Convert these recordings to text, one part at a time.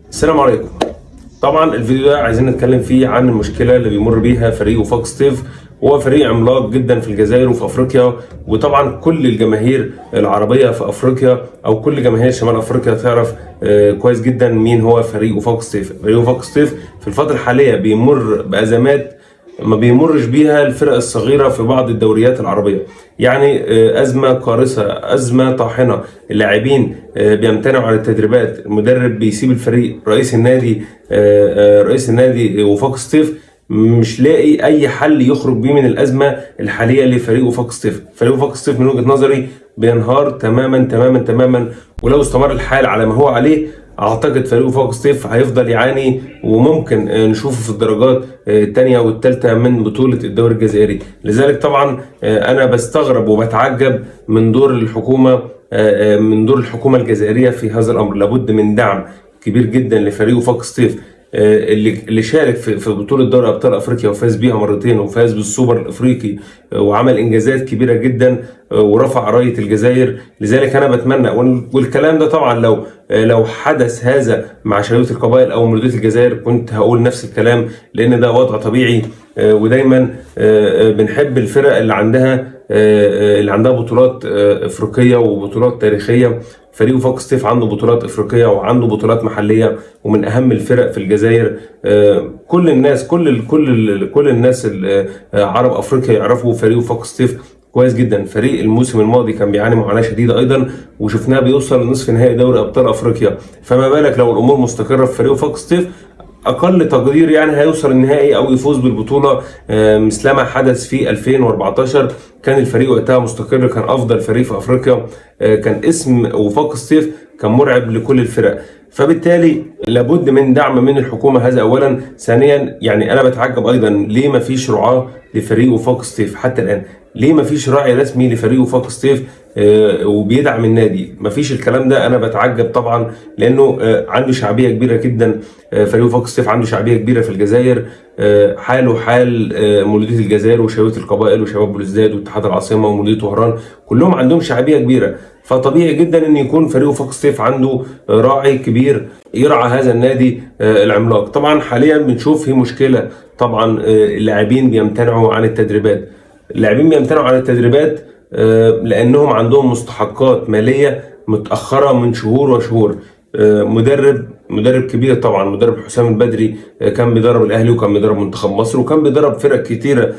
السلام عليكم. طبعا الفيديو ده عايزين نتكلم فيه عن المشكله اللي بيمر بيها فريق وفاق سطيف. هو فريق عملاق جدا في الجزائر وفي افريقيا، وطبعا كل الجماهير العربيه في افريقيا او كل جماهير شمال افريقيا تعرف كويس جدا مين هو فريق وفاق سطيف. فريق وفاق سطيف في الفتره الحاليه بيمر بازمات ما بيمرش بيها الفرق الصغيرة في بعض الدوريات العربية. يعني أزمة قارصة، أزمة طاحنة. اللاعبين بيمتنعوا عن التدريبات، المدرب بيسيب الفريق، رئيس النادي وفاق سطيف مش لاقي أي حل يخرج بيه من الأزمة الحالية لفريق وفاق سطيف. فريق وفاق سطيف من وجهة نظري بينهار تماما تماما تماما، ولو استمر الحال على ما هو عليه اعتقد فريق وفاق سطيف هيفضل يعاني، وممكن نشوفه في الدرجات الثانيه والثالثه من بطوله الدوري الجزائري. لذلك طبعا انا بستغرب وبتعجب من دور الحكومه الجزائريه في هذا الامر. لابد من دعم كبير جدا لفريق وفاق سطيف اللي شارك في بطوله دوري ابطال افريقيا وفاز بيها مرتين، وفاز بالسوبر الافريقي وعمل انجازات كبيره جدا ورفع رايه الجزائر. لذلك انا بتمنى، والكلام ده طبعا لو حدث هذا مع شباب القبائل او مولوديه الجزائر كنت هقول نفس الكلام، لان ده وضع طبيعي. ودايما بنحب الفرق اللي عندها بطولات افريقيه وبطولات تاريخيه. فريق وفاق سطيف عنده بطولات افريقيه وعنده بطولات محليه، ومن اهم الفرق في الجزائر. كل الناس عرب افريقيا يعرفوا فريق وفاق سطيف كويس جدا. فريق الموسم الماضي كان بيعاني معاناه شديده ايضا، وشفناه بيوصل لنصف نهائي دوري ابطال افريقيا، فما بالك لو الامور مستقره في فريق وفاق سطيف. اقل تقدير يعني هيوصل النهائي او يفوز بالبطوله مثلما حدث في 2014. كان الفريق وقتها مستقر، كان افضل فريق في افريقيا، كان اسم وفاق سطيف كان مرعب لكل الفرق. فبالتالي لابد من دعم من الحكومه، هذا اولا. ثانيا يعني انا بتعجب ايضا ليه ما فيش رعاه لفريق وفاق سطيف حتى الان. ليه ما فيش راعي رسمي لفريق وفاق سطيف وبيدعم النادي؟ ما فيش الكلام ده. انا بتعجب طبعا لانه عنده شعبيه كبيره جدا. فريق وفاق سطيف عنده شعبيه كبيره في الجزائر، حاله حال مولوديه الجزائر وشباب القبائل وشباب بلوزداد واتحاد العاصمه ومولوديه وهران، كلهم عندهم شعبيه كبيره. فطبيعي جدا ان يكون فريق وفاق سطيف عنده راعي كبير يرعى هذا النادي العملاق. طبعا حاليا بنشوف في مشكله، طبعا اللاعبين بيمتنعوا عن التدريبات. لانهم عندهم مستحقات ماليه متاخره من شهور وشهور. مدرب كبير طبعا، مدرب حسام البدري كان بيدرب الاهلي وكان بيدرب منتخب مصر وكان بيدرب فرق كتيره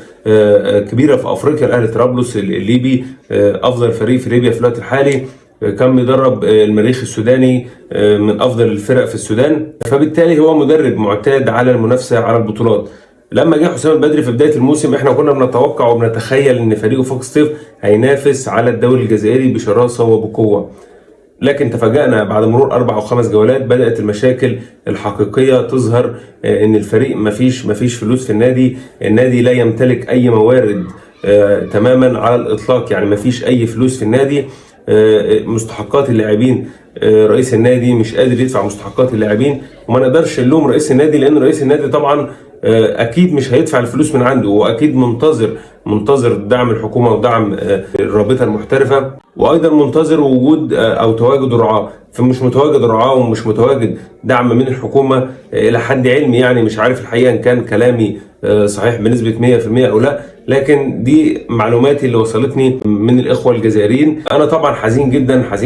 كبيره في افريقيا. الاهلي طرابلس الليبي افضل فريق في ليبيا في الوقت الحالي، كان بيدرب المريخ السوداني من افضل الفرق في السودان. فبالتالي هو مدرب معتاد على المنافسه على البطولات. لما جه حسام البدري في بدايه الموسم احنا كنا بنتوقع وبنتخيل ان فريق وفاق سطيف هينافس على الدوري الجزائري بشراسه وبقوه، لكن تفاجأنا بعد مرور 4 أو 5 جولات بدأت المشاكل الحقيقية تظهر. إن الفريق مفيش فلوس في النادي لا يمتلك أي موارد تماما على الإطلاق، يعني مفيش أي فلوس في النادي. مستحقات اللاعبين، رئيس النادي مش قادر يدفع مستحقات اللاعبين، وما نقدرش نلوم رئيس النادي لأن رئيس النادي طبعا اكيد مش هيدفع الفلوس من عنده، واكيد منتظر دعم الحكومه ودعم الرابطه المحترفه، وايضا منتظر وجود او تواجد رعاه. فمش متواجد رعاه ومش متواجد دعم من الحكومه الى حد علمي. يعني مش عارف الحقيقه ان كان كلامي صحيح بنسبه 100% او لا، لكن دي معلوماتي اللي وصلتني من الاخوه الجزائريين. انا طبعا حزين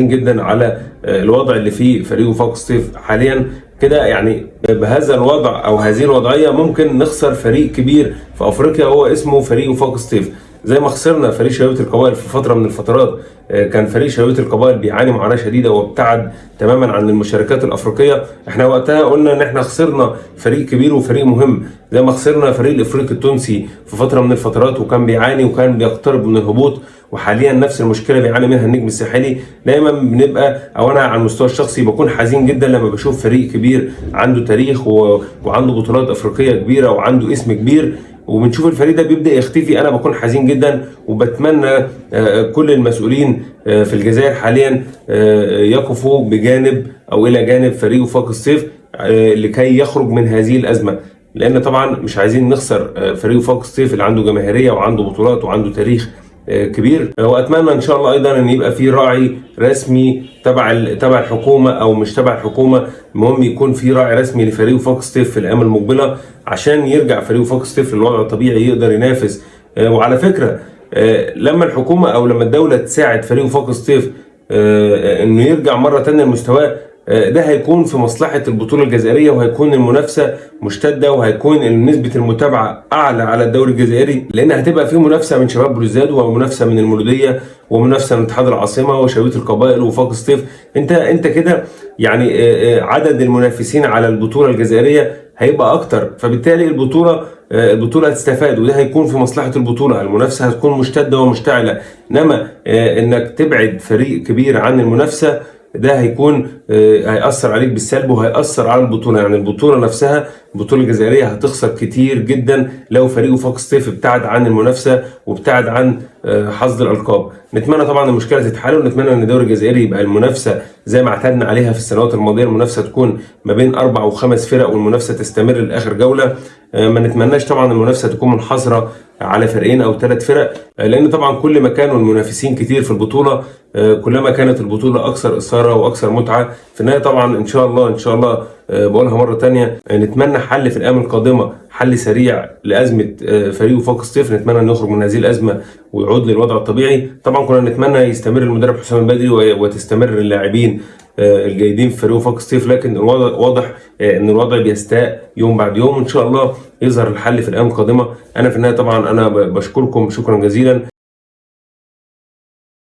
جدا على الوضع اللي فيه فريق وفاق سطيف حاليا كده. يعني بهذا الوضع او هذه الوضعيه ممكن نخسر فريق كبير في افريقيا هو اسمه فريق وفاق سطيف، زي ما خسرنا فريق شباب القبائل في فتره من الفترات. كان فريق شباب القبائل بيعاني معاناه شديده وابتعد تماما عن المشاركات الافريقيه. احنا وقتها قلنا ان احنا خسرنا فريق كبير وفريق مهم، زي ما خسرنا فريق الافريقي التونسي في فتره من الفترات وكان بيعاني وكان بيقترب من الهبوط، وحاليا نفس المشكله بيعاني منها النجم الساحلي. دايما بنبقى، او انا على المستوى الشخصي بكون حزين جدا لما بشوف فريق كبير عنده تاريخ وعنده بطولات افريقيه كبيره وعنده اسم كبير وبنشوف الفريق ده بيبدا يختفي. انا بكون حزين جدا، وبتمنى كل المسؤولين في الجزائر حاليا يقفوا بجانب او الى جانب فريق وفاق سطيف لكي يخرج من هذه الازمه، لان طبعا مش عايزين نخسر فريق وفاق سطيف اللي عنده جماهيريه وعنده بطولات وعنده تاريخ كبير. واتمنى ان شاء الله ايضا ان يبقى في راعي رسمي تبع الحكومه او مش تبع الحكومه، المهم يكون في راعي رسمي لفريق وفاق سطيف في الايام المقبله عشان يرجع فريق وفاق سطيف للوضع الطبيعي يقدر ينافس. وعلى فكره لما الحكومه او لما الدوله تساعد فريق وفاق سطيف انه يرجع مره ثانيه لمستواه، ده هيكون في مصلحه البطوله الجزائريه، وهيكون المنافسه مشتده، وهيكون نسبه المتابعه اعلى على الدوري الجزائري، لان هتبقى في منافسه من شباب بلوزداد ومنافسه من المولوديه ومنافسه من اتحاد العاصمه وشويه القبائل ووفاق سطيف. انت كده يعني عدد المنافسين على البطوله الجزائريه هيبقى اكتر، فبالتالي البطوله هتستفاد، وده هيكون في مصلحه البطوله. المنافسه هتكون مشتده ومشتعله، انما انك تبعد فريق كبير عن المنافسه ده هيأثر عليك بالسلب وهيأثر على البطولة. يعني البطولة نفسها، البطولة الجزائرية هتخسر كتير جدا لو فريق وفاق سطيف ابتعد عن المنافسة وابتعد عن حصد الألقاب. نتمنى طبعا المشكلة تتحل، ونتمنى ان الدوري الجزائري يبقى المنافسة زي ما اعتدنا عليها في السنوات الماضية، المنافسة تكون ما بين 4 و5 فرق والمنافسة تستمر لآخر جولة. ما نتمناش طبعا المنافسة تكون منحصرة على فريقين او 3 فرق، لان طبعا كل ما كانوا المنافسين كتير في البطولة كلما كانت البطولة اكثر اثارة واكثر متعة. في النهاية طبعا ان شاء الله بقولها مرة تانية، نتمنى حل في الايام القادمة، حل سريع لازمة فريق وفاق سطيف. نتمنى انه يخرج من هذه الازمة ويعود للوضع الطبيعي. طبعا كنا نتمنى يستمر المدرب حسام البدري وتستمر اللاعبين الجيدين في فريق وفاق سطيف، لكن واضح ان الوضع بيستاء يوم بعد يوم، وان شاء الله يظهر الحل في الايام القادمة. انا في النهاية طبعا انا بشكركم شكرا جزيلا.